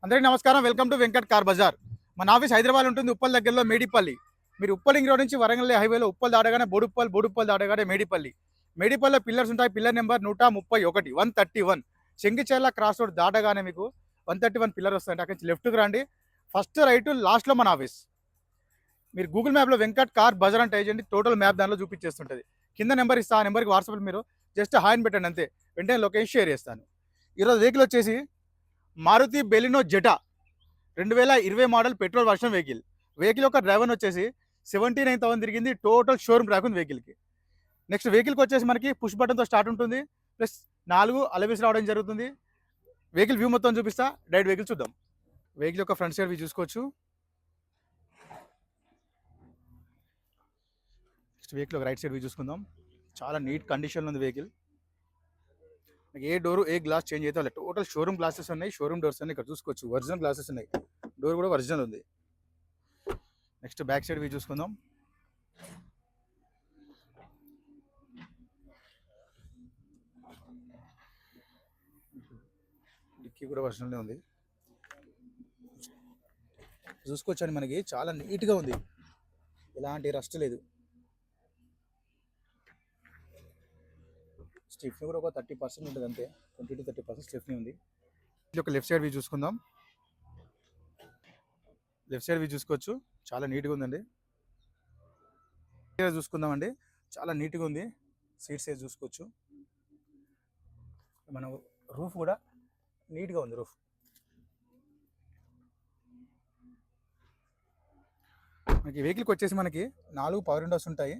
అందరికీ నమస్కారం. Welcome to Venkat car Bazaar. మన ఆఫీస్ హైదరాబాద్ ఉంటుంది, ఉప్పల్ దగ్గరలో మేడిపల్లి. మీరు ఉప్పల్ రింగ్ రోడ్ నుంచి వరంగల్ హైవేలో ఉప్పల్ దాటగానే బోడుప్పల్ దాటగానే మేడిపల్లిలో పిల్లర్స్ ఉంటాయి. Pillar number 131 131. Chengicherla cross road దాటగానే మీకు 131 పిల్లర్ వస్తాయండి. అక్కడి నుంచి లెఫ్ట్కి రండి, ఫస్ట్ రైట్, లాస్ట్లో మన ఆఫీస్. మీరు గూగుల్ మ్యాప్లో వెంకట్ కార్ బజార్ అంటే చేయండి, టోటల్ మ్యాప్ దానిలో చూపించేస్తుంటుంది. కింద నెంబర్ ఇస్తా, ఆ నెంబర్కి వాట్సాప్లో మీరు జస్ట్ హాయ్ అని పెట్టండి, అంతే. వెంటనే లొకేషన్ షేర్ చేస్తాను. ఈరోజు వెహికల్ వచ్చేసి Maruti Baleno Zeta 2020 model petrol version vehicle యొక్క డ్రైవర్ వచ్చేసి 79,000 తిరిగింది. టోటల్ షోరూమ్ ట్రాక్ ఉంది వెహికల్కి. నెక్స్ట్ వెహికల్కి వచ్చేసి మనకి పుష్ బటన్తో స్టార్ట్ ఉంటుంది, ప్లస్ 4 అలవీస్ రావడం జరుగుతుంది. వెహికల్ వ్యూ మొత్తం చూపిస్తా, డైరెక్ట్ వెహికల్ చూద్దాం. వెహికల్ యొక్క ఫ్రంట్ సైడ్ వ్యూ చూసుకోవచ్చు. Next vehicle right side view చూసుకుందాం. చాలా నీట్ కండిషన్లో ఉంది వెహికల్. ఏ డోరు ఏ గ్లాస్ చేంజ్ అయితే వాళ్ళు టోటల్ షోరూమ్ గ్లాసెస్ ఉన్నాయి, షోరూమ్ డోర్స్ ఉన్నాయి. ఇక్కడ చూసుకోవచ్చు, ఒరిజినల్ గ్లాసెస్ ఉన్నాయి, డోర్ కూడా ఒరిజినల్ ఉంది. నెక్స్ట్ బ్యాక్ సైడ్ వ్యూ చూసుకుందాం. డిక్కీ కూడా ఒరిజినల్నే ఉంది, చూసుకోవచ్చండి. మనకి చాలా నీట్గా ఉంది, ఎలాంటి రస్ట్ లేదు. స్టెఫ్నీ కూడా ఒక 30% ఉంటుంది, అంతే. 20 to 30% స్టెఫ్నీ ఉంది. ఇది ఒక లెఫ్ట్ సైడ్ వ్యూ చూసుకుందాం. లెఫ్ట్ సైడ్ వ్యూ చూసుకోవచ్చు, చాలా నీట్గా ఉందండి. చూసుకుందామండి, చాలా నీట్గా ఉంది. సీట్ సైజ్ చూసుకోవచ్చు. మన రూఫ్ కూడా నీట్గా ఉంది. రూఫ్ మనకి వెహికల్కి వచ్చేసి మనకి 4 పవర్ విండోస్ ఉంటాయి.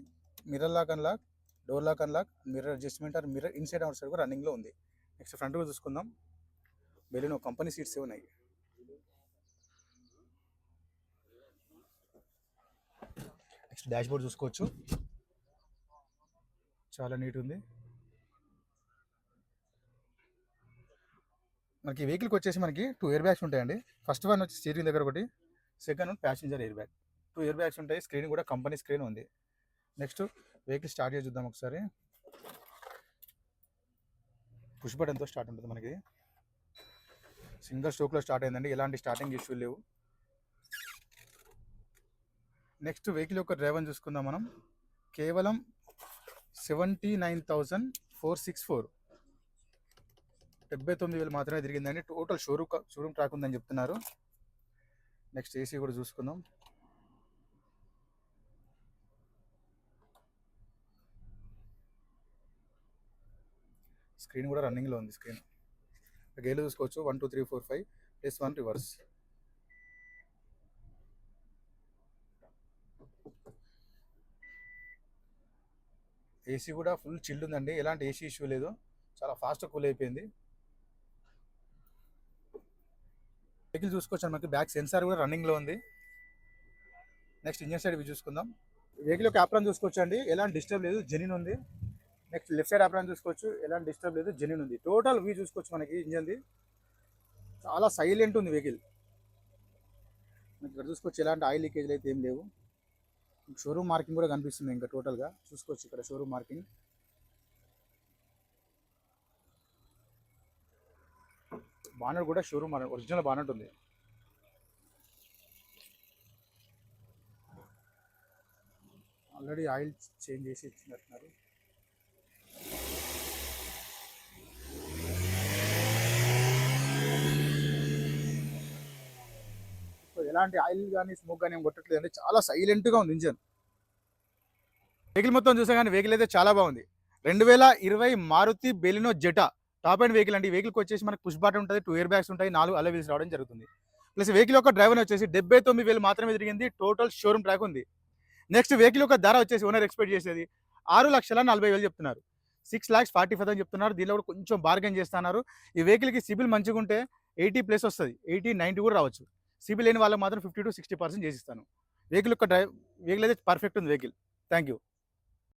Mirror lock unlock, door lock unlock, mirror adjustment or mirror inside outside కూడా రన్నింగ్లో ఉంది. నెక్స్ట్ ఫ్రంట్ కూడా చూసుకుందాం. బెలినో కంపెనీ సీట్స్ ఉన్నాయి. నెక్స్ట్ డాష్ బోర్డ్ చూసుకోవచ్చు, చాలా నీట్ ఉంది. మనకి వెహికల్కి వచ్చేసి మనకి 2 ఎయిర్ బ్యాగ్స్ ఉంటాయండి. ఫస్ట్ వన్ వచ్చి స్టీరింగ్ దగ్గర ఒకటి, second one passenger air bag. 2 air bags ఉంటాయి. స్క్రీన్ కూడా కంపెనీ స్క్రీన్ ఉంది. నెక్స్ట్ వెహికల్ స్టార్ట్ చేసి చూద్దాం ఒకసారి. పుష్ బటన్తో స్టార్ట్ ఉంటుంది. మనకి సింగిల్ స్ట్రోక్లో స్టార్ట్ అయిందండి, ఎలాంటి స్టార్టింగ్ ఇష్యూ లేవు. నెక్స్ట్ వెహికల్ యొక్క డ్రైవర్ చూసుకుందాం మనం. కేవలం 79,464, 79,000 మాత్రమే తిరిగిందండి. టోటల్ షోరూమ్ ట్రాక్ ఉందని చెప్తున్నారు. నెక్స్ట్ ఏసీ కూడా చూసుకుందాం. స్క్రీన్ కూడా రన్నింగ్లో ఉంది. స్క్రీన్ గేర్లు చూసుకోవచ్చు, 1 2 3 4 5 +1 రివర్స్. ఏసీ కూడా ఫుల్ చిల్డ్ ఉందండి, ఎలాంటి ఏసీ ఇష్యూ లేదు, చాలా ఫాస్ట్గా కూల్ అయిపోయింది. వెహికల్ చూసుకోవచ్చు, మనకి బ్యాక్ సెన్సార్ కూడా రన్నింగ్లో ఉంది. నెక్స్ట్ ఇంజన్ సైడ్ ఇవి చూసుకుందాం. వెహికల్ యొక్క యాప్రాన్ చూసుకోవచ్చు అండి, ఎలాంటి డిస్టర్బ్ లేదు, జెన్యూన్ ఉంది. నెక్స్ట్ లెఫ్ట్ సైడ్ యాప్రాన్ చూసుకోవచ్చు, ఎలాంటి డిస్టర్బ్ లేదు, జెన్యూన్ ఉంది. టోటల్ వ్యూ చూసుకోవచ్చు, మనకి ఇంజన్ది చాలా సైలెంట్ ఉంది వెహికల్. ఇక్కడ చూసుకోవచ్చు, ఎలాంటి ఆయిల్ లీకేజ్లు అయితే ఏం లేవు. షోరూమ్ మార్కింగ్ కూడా కనిపిస్తుంది. ఇంకా టోటల్గా చూసుకోవచ్చు, ఇక్కడ షోరూమ్ మార్కింగ్. బానట్ కూడా షోరూమ్ ఒరిజినల్ బానట్ ఉంది. ఆల్రెడీ ఆయిల్ చేంజ్ చేసి ఇచ్చినట్టున్నారు. ఎలాంటి ఆయిల్ కానీ స్మోక్ కానీ ఏం కొట్టట్లేదు అంటే చాలా సైలెంట్గా ఉంది ఇంజన్. వెహికల్ మొత్తం చూసా కానీ వెహికల్ అయితే చాలా బాగుంది. 2020 Maruti Baleno Zeta top end vehicle అండి. వెహికల్కి వచ్చేసి మనకు పుష్ బటన్ ఉంటుంది, 2 ఎయిర్ బ్యాగ్స్ ఉంటాయి, 4 అలవీ వీల్స్ రావడం జరుగుతుంది. ప్లస్ వెహికల్ యొక్క డ్రైవర్ వచ్చేసి 79,000 మాత్రమే తిరిగింది. టోటల్ షోరూమ్ ట్రాక్ ఉంది. నెక్స్ట్ వెహికల్ యొక్క ధర వచ్చేసి ఓనర్ ఎక్స్పెక్ట్ చేసేది 6,40,000 చెప్తున్నారు. 6,40,000 చెప్తున్నారు. దీనిలో కూడా కొంచెం బార్గెన్ చేస్తున్నారు. ఈ వెహికల్కి సిబిల్ మంచిగా ఉంటే 80+ వస్తుంది, 80 90 కూడా రావచ్చు. సిబిల్ లేని వాళ్ళకి మాత్రం 50 to 60% చేసిస్తాను. వెహికల్ యొక్క వెహికల్ అయితే పర్ఫెక్ట్ ఉంది వెహికల్. Thank you.